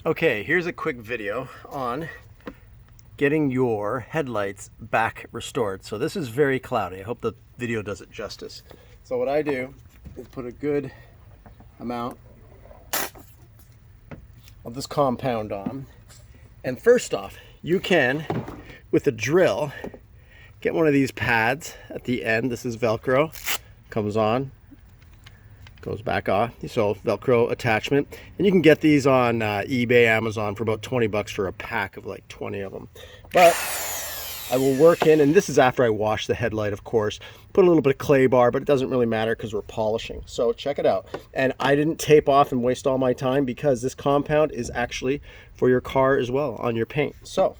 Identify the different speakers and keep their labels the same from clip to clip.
Speaker 1: Okay, here's a quick video on getting your headlights back restored. So this is very cloudy. I hope the video does it justice. So what I do is put a good amount of this compound on. And first off, you can, with a drill, get one of these pads at the end. This is Velcro, comes on, goes back off. So Velcro attachment, and you can get these on eBay, Amazon for about 20 bucks for a pack of like 20 of them. But I will work in, and this is after I wash the headlight, of course, put a little bit of clay bar, but it doesn't really matter because we're polishing. So check it out. And I didn't tape off and waste all my time because this compound is actually for your car as well on your paint. So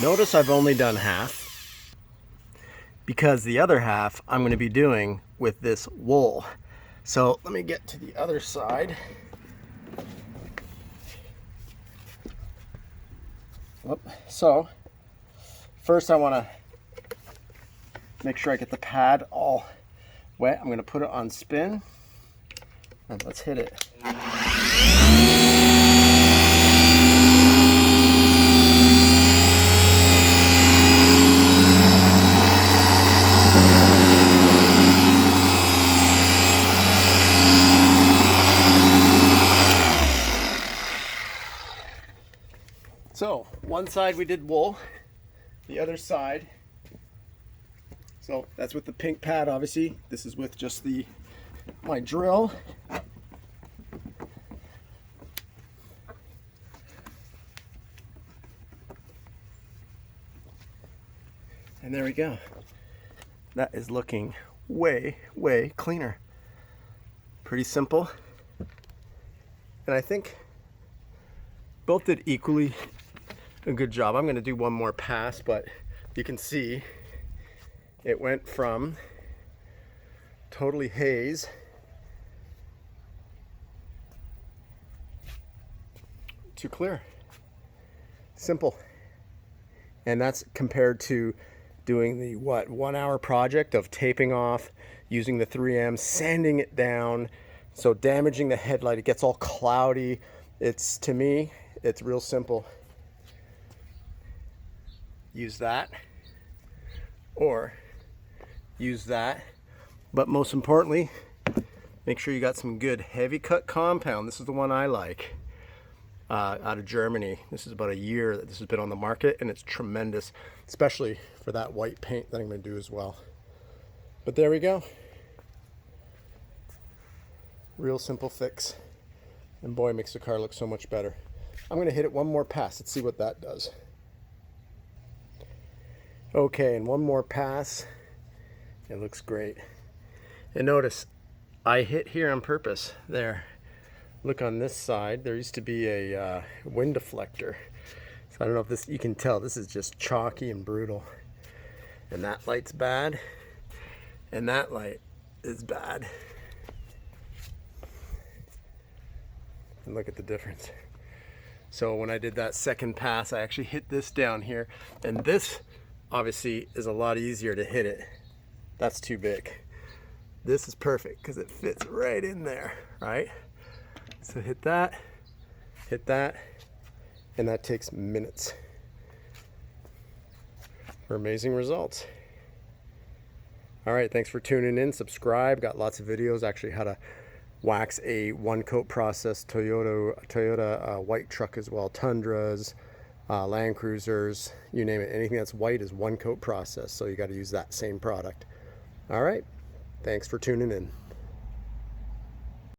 Speaker 1: notice I've only done half because the other half I'm going to be doing with this wool. So let me get to the other side. So first I want to make sure I get the pad all wet. I'm going to put it on spin and let's hit it. So one side we did wool, the other side, so that's with the pink pad obviously. This is with just my drill. And there we go. That is looking way, way cleaner. Pretty simple. And I think both did equally a good job. I'm going to do one more pass, but you can see it went from totally haze to clear. Simple. And that's compared to doing the 1 hour project of taping off, using the 3M, sanding it down, so damaging the headlight. It gets all cloudy. It's, to me, it's real simple. Use that or use that, but most importantly, make sure you got some good heavy cut compound. This is the one I like, out of Germany. This is about a year that this has been on the market, and it's tremendous, especially for that white paint that I'm going to do as well. But there we go. Real simple fix, and boy, it makes the car look so much better. I'm going to hit it one more pass. Let's see what that does. Okay, and one more pass. It looks great. And notice, I hit here on purpose. There. Look on this side. There used to be a wind deflector. So I don't know if this, you can tell, this is just chalky and brutal. And that light's bad. And that light is bad. And look at the difference. So when I did that second pass, I actually hit this down here, and this obviously is a lot easier to hit it. That's too big. This is perfect because it fits right in there, right? So hit that, and that takes minutes for amazing results. All right, thanks for tuning in. Subscribe. Got lots of videos, actually how to wax a one coat process Toyota white truck as well, Tundras, Land Cruisers, you name it. Anything that's white is one coat process, so you got to use that same product. All right, thanks for tuning in.